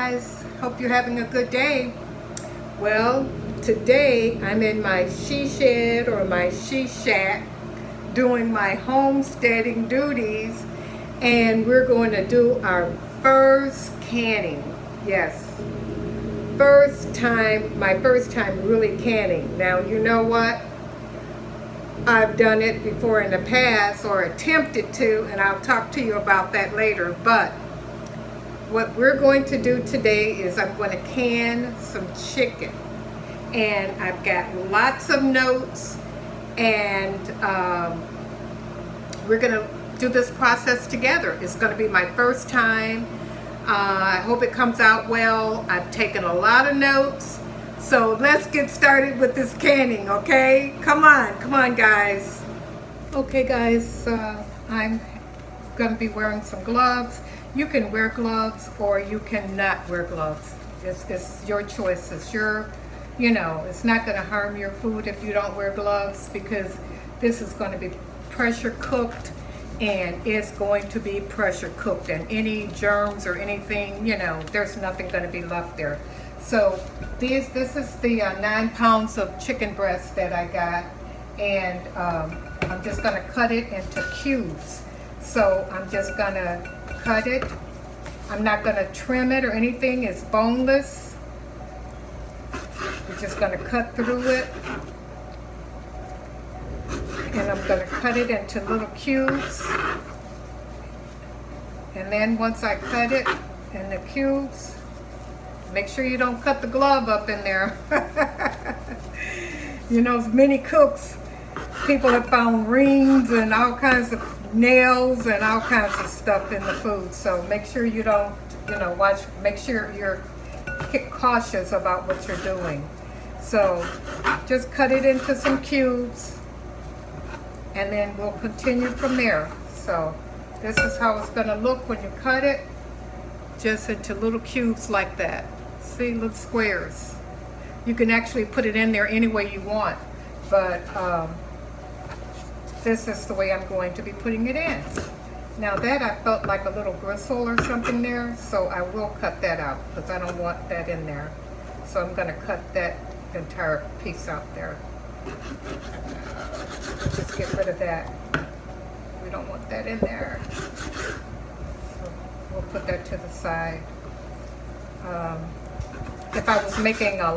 guys, hope you're having a good day. Well, today I'm in my she shed or my she shack doing my homesteading duties, and we're going to do our first canning. Yes, my first time really canning. Now, you know what? I've done it before in the past, or attempted to, and I'll talk to you about that later. But what we're going to do today is I'm going to can some chicken. And I've got lots of notes, and we're going to do this process together. It's going to be my first time. I hope it comes out well. I've taken a lot of notes. So let's get started with this canning, okay? Come on guys. Okay guys, I'm gonna be wearing some gloves. You can wear gloves or you cannot wear gloves. It's your choice. It's your, it's not gonna harm your food if you don't wear gloves, because this is gonna be pressure cooked, and it's going to be pressure cooked, and any germs or anything, there's nothing gonna be left there. So this is the 9 pounds of chicken breast that I got, and I'm just gonna cut it into cubes. So I'm just gonna cut it. I'm not gonna trim it or anything. It's boneless. We're just gonna cut through it, and I'm gonna cut it into little cubes. And then once I cut it in the cubes, make sure you don't cut the glove up in there. Many cooks, people have found rings and all kinds of nails and all kinds of stuff in the food. So make sure you don't, make sure you're cautious about what you're doing. So just cut it into some cubes, and then we'll continue from there. So this is how it's gonna look when you cut it, just into little cubes like that. See, little squares. You can actually put it in there any way you want, but this is the way I'm going to be putting it in. Now that I felt like a little bristle or something there, so I will cut that out because I don't want that in there. So I'm gonna cut that entire piece out there. Just get rid of that. We don't want that in there. So we'll put that to the side. If I was making a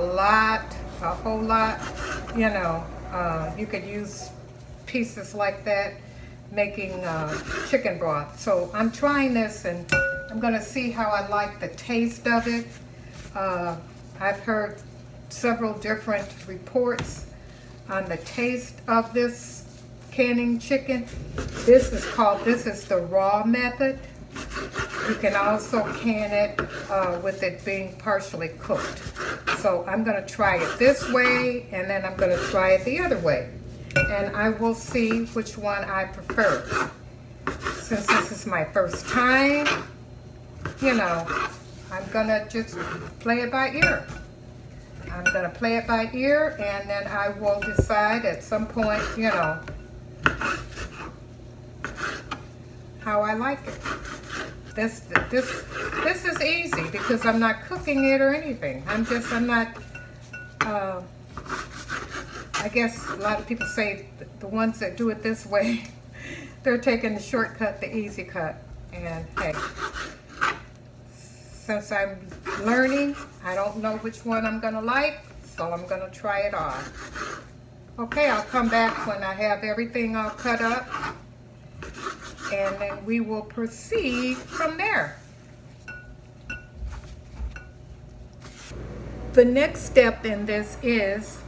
whole lot, you could use pieces like that making chicken broth. So I'm trying this, and I'm gonna see how I like the taste of it. I've heard several different reports on the taste of this canning chicken. This is the raw method. You can also can it with it being partially cooked. So I'm going to try it this way, and then I'm going to try it the other way. And I will see which one I prefer. Since this is my first time, I'm going to just play it by ear. I'm going to play it by ear, and then I will decide at some point, how I like it. This is easy because I'm not cooking it or anything. I'm not, I guess a lot of people say the ones that do it this way, they're taking the shortcut, the easy cut. And hey, since I'm learning, I don't know which one I'm gonna like, so I'm gonna try it on. Okay, I'll come back when I have everything all cut up, and then we will proceed from there. The next step in this is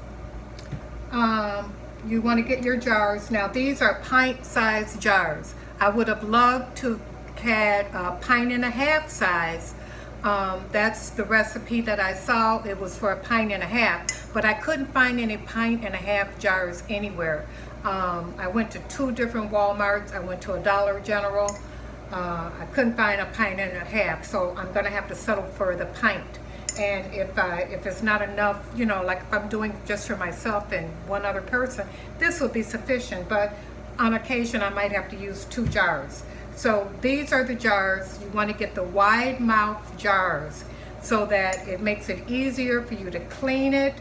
you want to get your jars. Now these are pint-sized jars. I would have loved to had a 1.5 pint size. That's the recipe that I saw. It was for a 1.5 pint, but I couldn't find any 1.5 pint jars anywhere. I went to 2 different Walmarts. I went to a Dollar General. I couldn't find a 1.5 pint, so I'm gonna have to settle for the pint. And if it's not enough, like if I'm doing just for myself and one other person, this will be sufficient. But on occasion, I might have to use 2 jars. So these are the jars. You want to get the wide mouth jars. so that it makes it easier for you to clean it.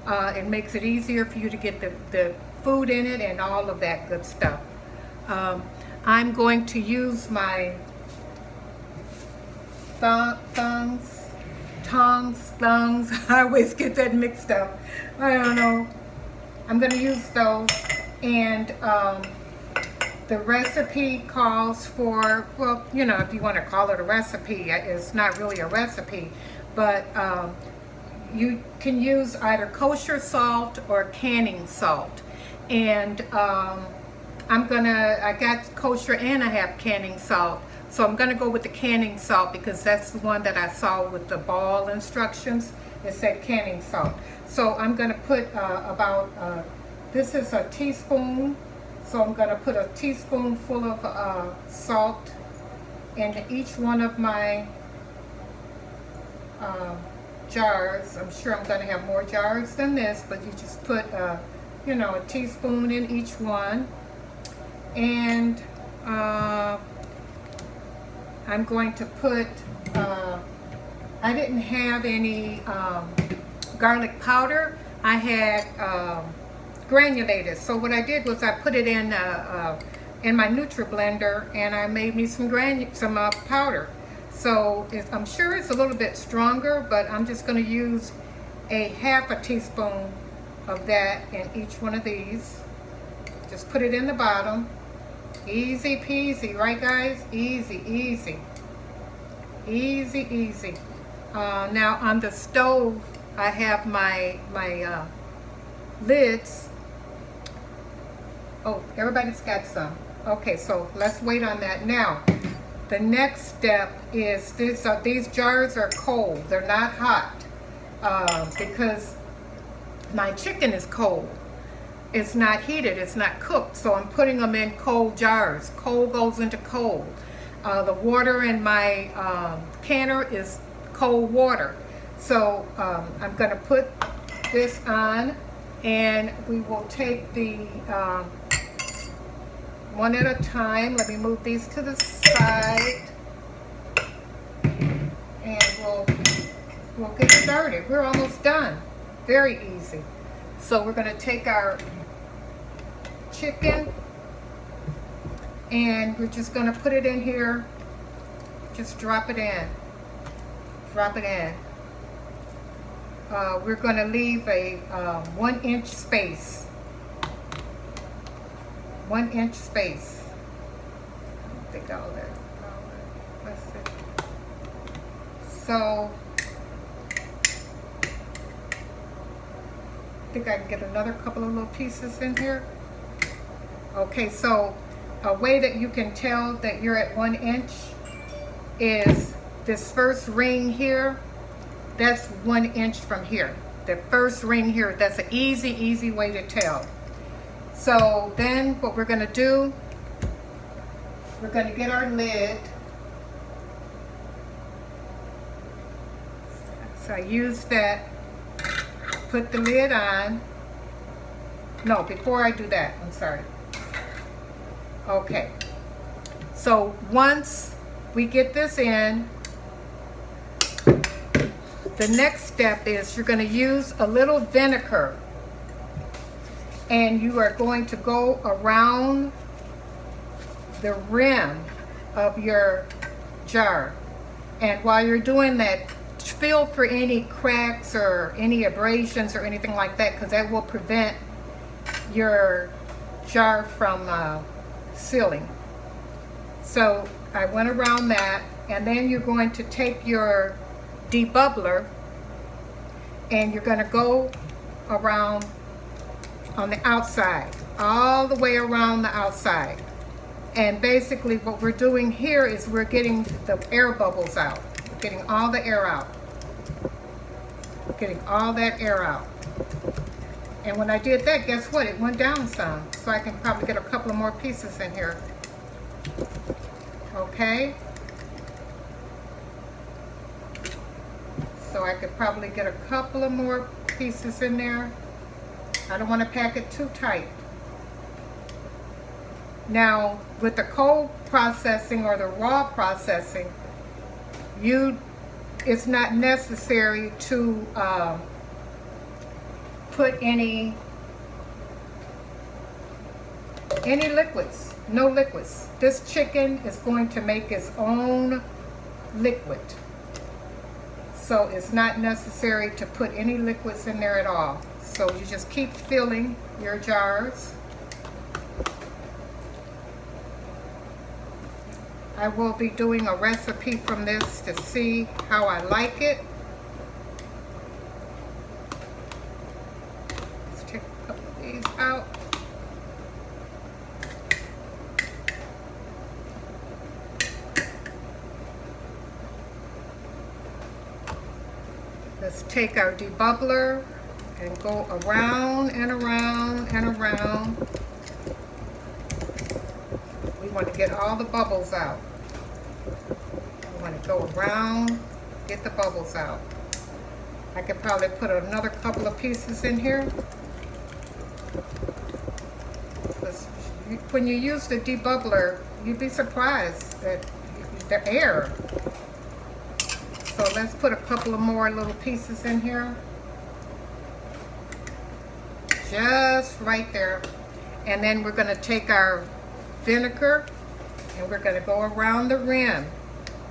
It makes it easier for you to get the food in it and all of that good stuff. I'm going to use my tongs. I always get that mixed up. I don't know. I'm going to use those. And the recipe calls for, well, you know, if you want to call it a recipe, it's not really a recipe, but you can use either kosher salt or canning salt. And I got kosher and I have canning salt. So I'm going to go with the canning salt because that's the one that I saw with the ball instructions. It said canning salt. So I'm going to put this is a teaspoon. So I'm going to put a teaspoonful of salt in each one of my jars. I'm sure I'm going to have more jars than this, but you just put, you know, a teaspoon in each one. And I'm going to put, I didn't have any garlic powder. I had granulated. So what I did was I put it in my Nutri-Blender, and I made me some powder. So I'm sure it's a little bit stronger, but I'm just going to use a half a teaspoon of that in each one of these. Just put it in the bottom. Easy peasy, right guys? Easy, easy. Easy, easy. Now on the stove, I have my lids. Oh, everybody's got some. Okay, so let's wait on that. Now, the next step is these jars are cold. They're not hot because my chicken is cold. It's not heated, it's not cooked, so I'm putting them in cold jars. Cold goes into cold. The water in my canner is cold water. So I'm going to put this on, and we will take the one at a time. Let me move these to the side, and we'll get started. We're almost done. Very easy. So we're going to take our chicken, and we're just going to put it in here. Just drop it in. Drop it in. We're going to leave a 1 inch space. 1 inch space. I don't think all that. Let's see. So I think I can get another couple of little pieces in here. Okay, so a way that you can tell that you're at 1 inch is this first ring here. That's 1 inch from here. The first ring here, that's an easy way to tell. So then what we're going to do, we're going to get our lid. So I use that, put the lid on. No, before I do that, I'm sorry. Okay, so once we get this in, the next step is you're going to use a little vinegar, and you are going to go around the rim of your jar. And while you're doing that, feel for any cracks or any abrasions or anything like that, because that will prevent your jar from sealing. So I went around that, and then you're going to take your debubbler and you're going to go around on the outside, all the way around the outside. And basically what we're doing here is we're getting the air bubbles out. We're getting all the air out. We're getting all that air out. And when I did that, guess what? It went down some. So I can probably get a couple of more pieces in here. Okay? So I could probably get a couple of more pieces in there. I don't want to pack it too tight. Now, with the cold processing or the raw processing, you it's not necessary to put any liquids, no liquids. This chicken is going to make its own liquid. So it's not necessary to put any liquids in there at all. So you just keep filling your jars. I will be doing a recipe from this to see how I like it. Let's take a couple of these out. Let's take our debubbler and go around and around and around. We want to get all the bubbles out. We want to go around, get the bubbles out. I could probably put another couple of pieces in here. When you use the debubbler, you'd be surprised at the air. So let's put a couple of more little pieces in here. Just right there. And then we're going to take our vinegar and we're going to go around the rim.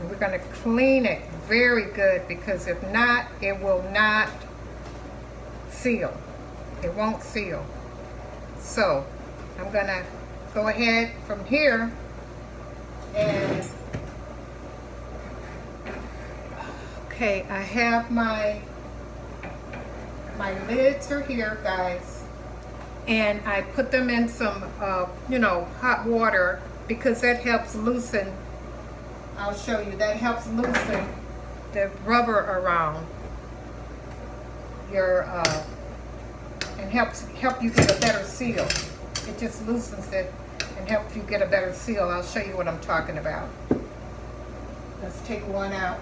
And we're going to clean it very good, because if not, it will not seal. It won't seal. So I'm going to go ahead from here and okay, I have my lids are here, guys, and I put them in some hot water, because that helps loosen. I'll show you, that helps loosen the rubber around your and help you get a better seal. It just loosens it and helps you get a better seal. I'll show you what I'm talking about. Let's take one out.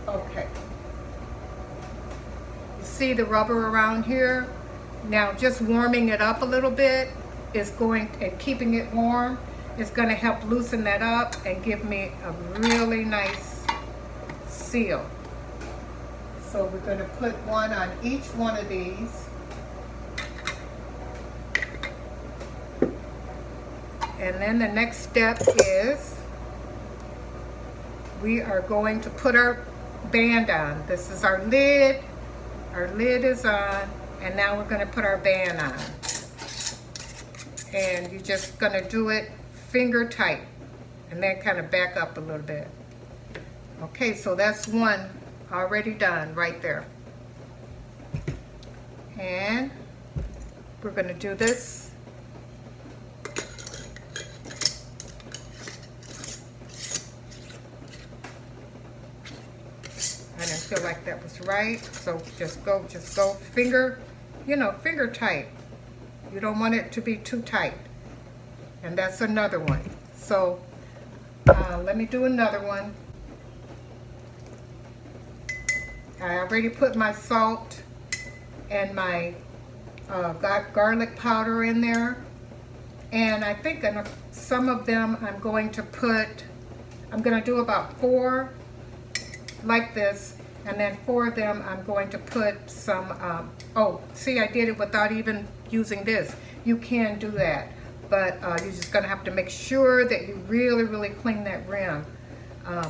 Okay. You see the rubber around here? Now just warming it up a little bit is going, and keeping it warm is going to help loosen that up and give me a really nice seal. So we're going to put one on each one of these. And then the next step is we are going to put our band on. This is our lid. Our lid is on, and now we're going to put our band on. And you're just going to do it finger tight, and then kind of back up a little bit. Okay, so that's one already done right there. And we're going to do this. I didn't feel like that was right, so just go finger, finger tight. You don't want it to be too tight. And that's another one. So let me do another one. I already put my salt and my garlic powder in there. And I think some of them I'm going to do about 4 like this, and then 4 of them I'm going to put some, oh, see, I did it without even using this. You can do that, but you're just going to have to make sure that you really, really clean that rim,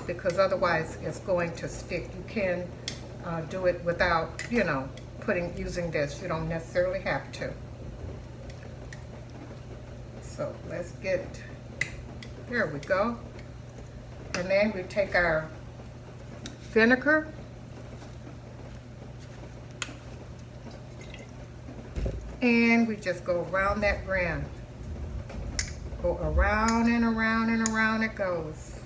because otherwise it's going to stick. You can do it without, using this. You don't necessarily have to. So let's get, there we go. And then we take our vinegar, and we just go around that rim. Go around and around and around it goes.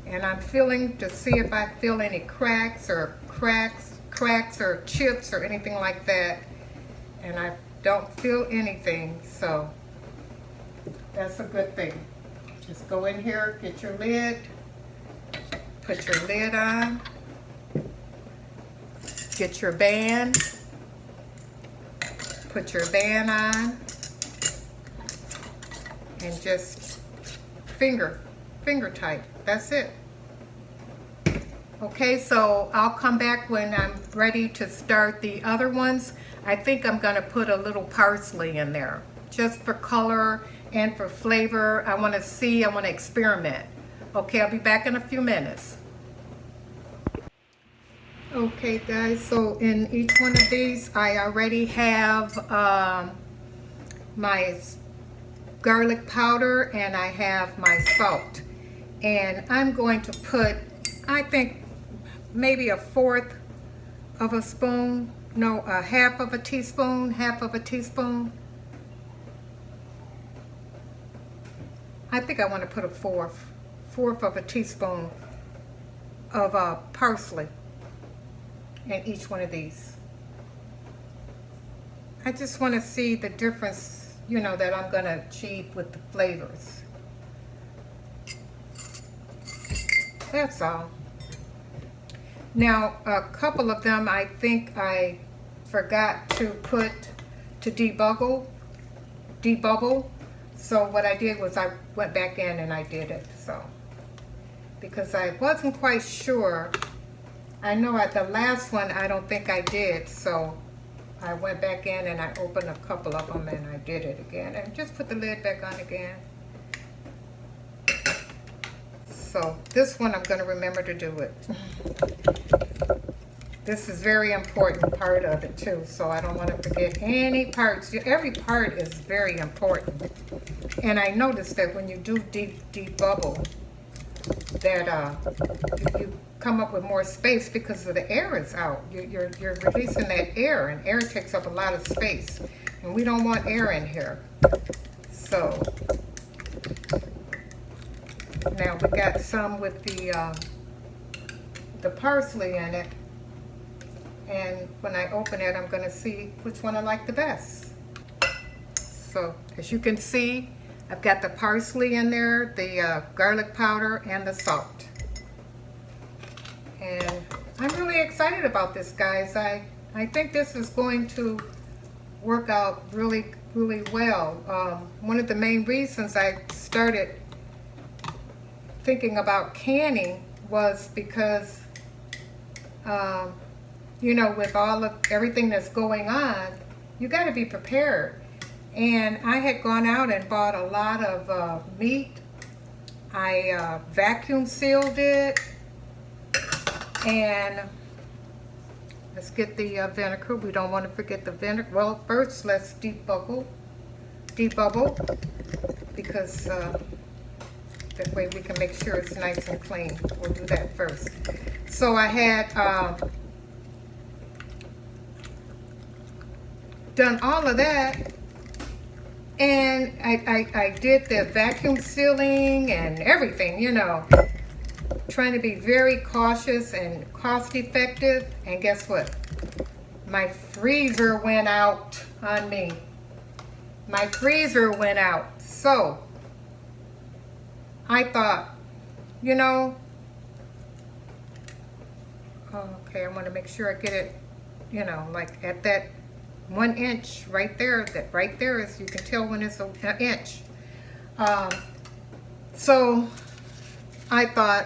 And I'm feeling to see if I feel any cracks or chips or anything like that. And I don't feel anything, so that's a good thing. Just go in here, get your lid, put your lid on, get your band, put your band on, and just finger tight. That's it. Okay, so I'll come back when I'm ready to start the other ones. I think I'm going to put a little parsley in there just for color and for flavor. I want to experiment. Okay, I'll be back in a few minutes. Okay guys, so in each one of these I already have my garlic powder and I have my salt. And I'm going to put, I think, maybe a fourth of a spoon, no, a half of a teaspoon. I think I want to put a fourth of a teaspoon of parsley in each one of these. I just want to see the difference, you know, that I'm going to achieve with the flavors. That's all. Now, a couple of them I think I forgot to put to debubble. So what I did was I went back in and I did it. So, because I wasn't quite sure. I know at the last one I don't think I did. So I went back in and I opened a couple of them and I did it again. And just put the lid back on again. So this one I'm going to remember to do it. This is very important part of it too, so I don't want to forget any parts. Every part is very important. And I noticed that when you do debubble, that you come up with more space because of the air is out. You're releasing that air, and air takes up a lot of space. And we don't want air in here. So now we got some with the parsley in it, and when I open it I'm going to see which one I like the best. So as you can see, I've got the parsley in there, the garlic powder, and the salt. And I'm really excited about this, guys. I think this is going to work out really well. One of the main reasons I started thinking about canning was because you know, with everything that's going on, you got to be prepared. And I had gone out and bought a lot of meat. I vacuum sealed it, and let's get the vinegar. We don't want to forget the vinegar. Well, first let's debubble, because that way we can make sure it's nice and clean. We'll do that first. So I had done all of that, and I did the vacuum sealing and everything, you know, trying to be very cautious and cost effective. And guess what? My freezer went out on me. My freezer went out. So I thought, you know, okay, I want to make sure I get it, you know, like at that 1 inch right there. That right there is, you can tell when it's an inch. So I thought,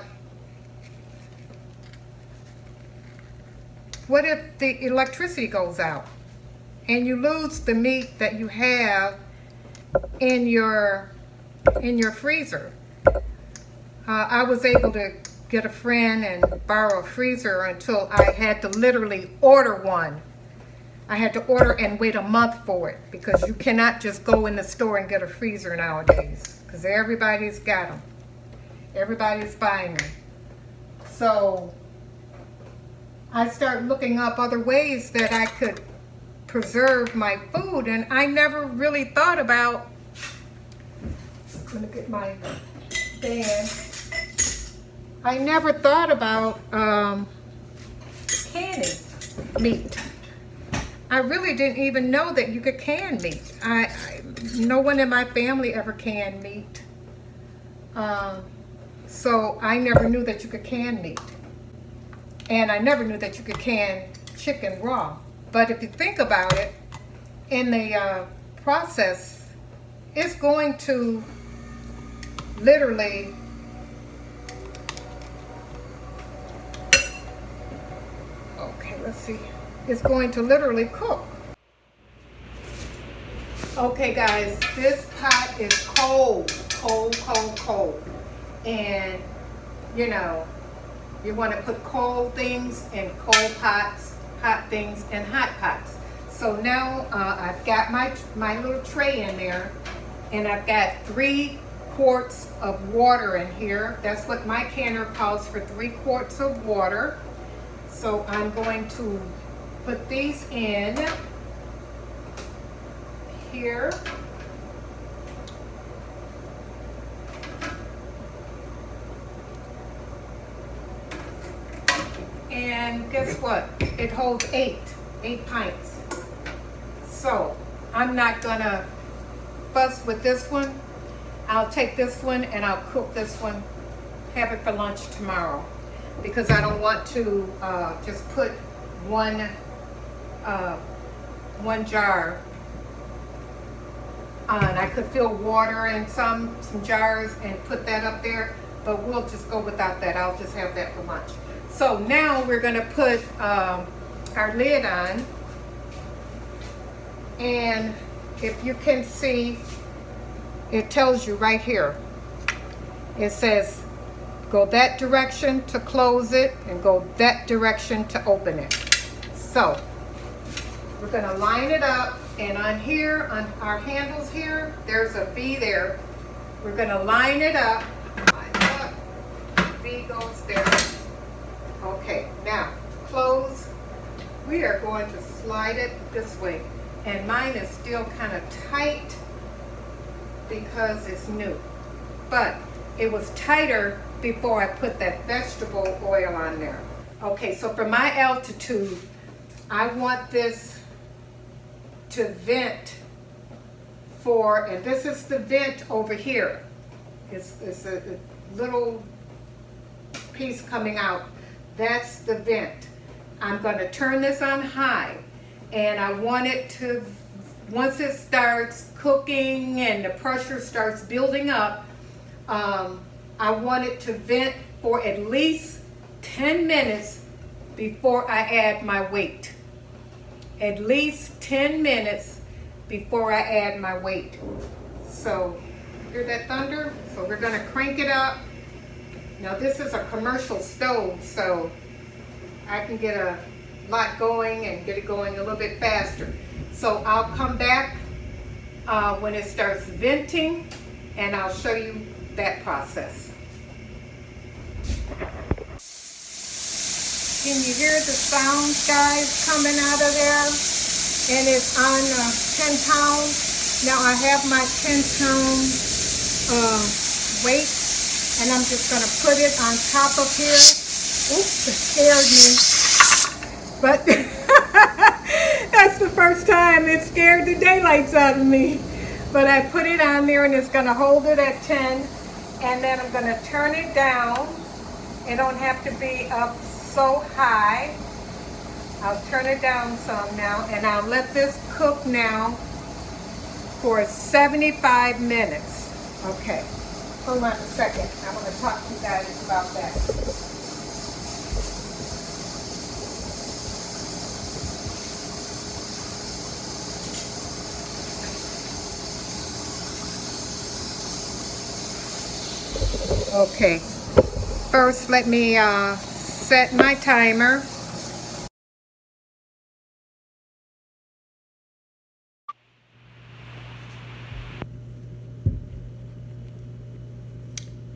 what if the electricity goes out and you lose the meat that you have in your freezer? I was able to get a friend and borrow a freezer until I had to literally order one. I had to order and wait a month for it, because you cannot just go in the store and get a freezer nowadays, because everybody's got them. Everybody's buying them. So I started looking up other ways that I could preserve my food, and I never really thought about, I'm gonna get my band. I never thought about canning meat. I really didn't even know that you could can meat. No one in my family ever canned meat. So I never knew that you could can meat. And I never knew that you could can chicken raw. But if you think about it, in the process, it's going to literally see, it's going to literally cook. Okay guys, this pot is cold, cold, cold, cold. And you know, you want to put cold things in cold pots, hot things in hot pots. So now I've got my little tray in there, and I've got 3 quarts of water in here. That's what my canner calls for, 3 quarts of water. So I'm going to put these in here. And guess what? It holds 8 pints. So I'm not gonna fuss with this one. I'll take this one and I'll cook this one, have it for lunch tomorrow, because I don't want to just put one jar on. I could fill water in some jars and put that up there, but we'll just go without that. I'll just have that for lunch. So now we're gonna put our lid on, and if you can see, it tells you right here. It says go that direction to close it and go that direction to open it. So we're gonna line it up, and on here, on our handles here, there's a V there. We're gonna line it up. V goes there. Okay, now close. We are going to slide it this way, and mine is still kind of tight because it's new, but it was tighter before I put that vegetable oil on there. Okay, so for my altitude, I want this to vent for, and this is the vent over here. It's a little piece coming out. That's the vent. I'm going to turn this on high, and I want it to, once it starts cooking and the pressure starts building up, I want it to vent for at least 10 minutes before I add my weight. At least 10 minutes before I add my weight. So, hear that thunder? So we're going to crank it up. Now this is a commercial stove, so I can get a lot going and get it going a little bit faster. So I'll come back when it starts venting, and I'll show you that process. Can you hear the sound, guys, coming out of there? And it's on 10 pounds. Now I have my 10-pound weight, and I'm just going to put it on top of here. Oops, it scared me. But that's the first time it scared the daylights out of me. But I put it on there, and it's going to hold it at 10. And then I'm going to turn it down. It don't have to be up so high. I'll turn it down some now, and I'll let this cook now for 75 minutes. Okay. Hold on a second. I want to talk to you guys about that. Okay. First, let me set my timer.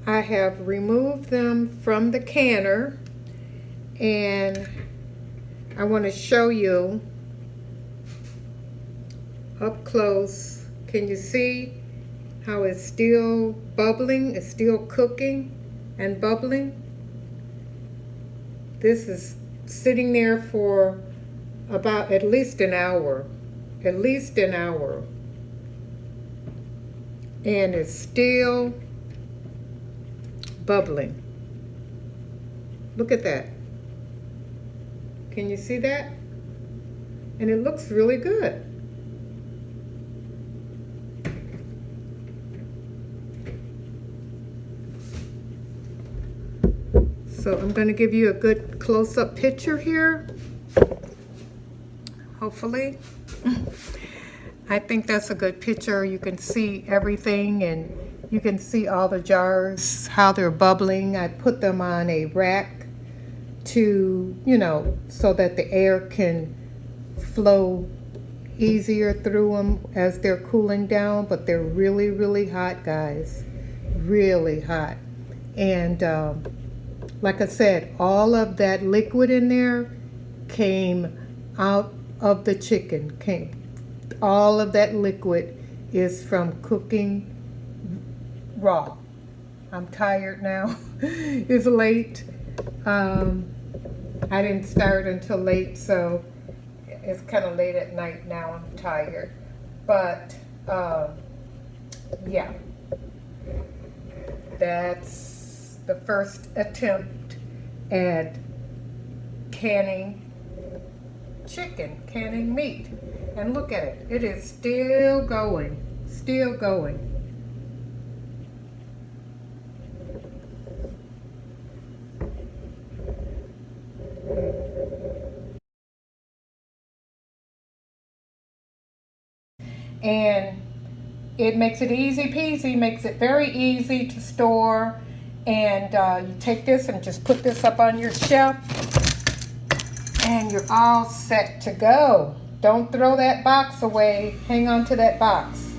I have removed them from the canner, and I want to show you up close. Can you see how it's still bubbling? It's still cooking and bubbling. This is sitting there for about at least an hour. At least an hour. And it's still bubbling. Look at that. Can you see that? And it looks really good. So I'm going to give you a good close-up picture here. hopefully. I think that's a good picture. You can see everything, and you can see all the jars, how they're bubbling. I put them on a rack to, so that the air can flow easier through them as they're cooling down. But they're really, really hot, guys. Really hot. And like I said, all of that liquid in there came out of the chicken. All of that liquid is from cooking raw. I'm tired now. It's late. I didn't start until late, so it's kind of late at night now. I'm tired. But yeah, that's the first attempt at canning chicken, canning meat. And look at it. It is still going. Still going. And it makes it easy peasy, makes it very easy to store. And you take this and just put this up on your shelf, and you're all set to go. Don't throw that box away. Hang on to that box.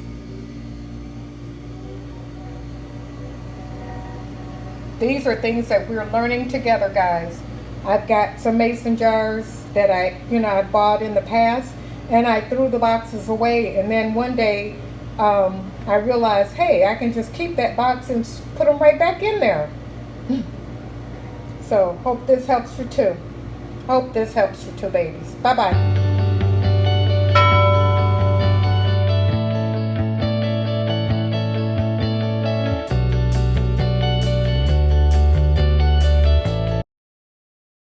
These are things that we're learning together, guys. I've got some mason jars that I bought in the past, and I threw the boxes away. And then one day, I realized, hey, I can just keep that box and put them right back in there. So, hope this helps you too. Hope this helps you too, babies. Bye-bye.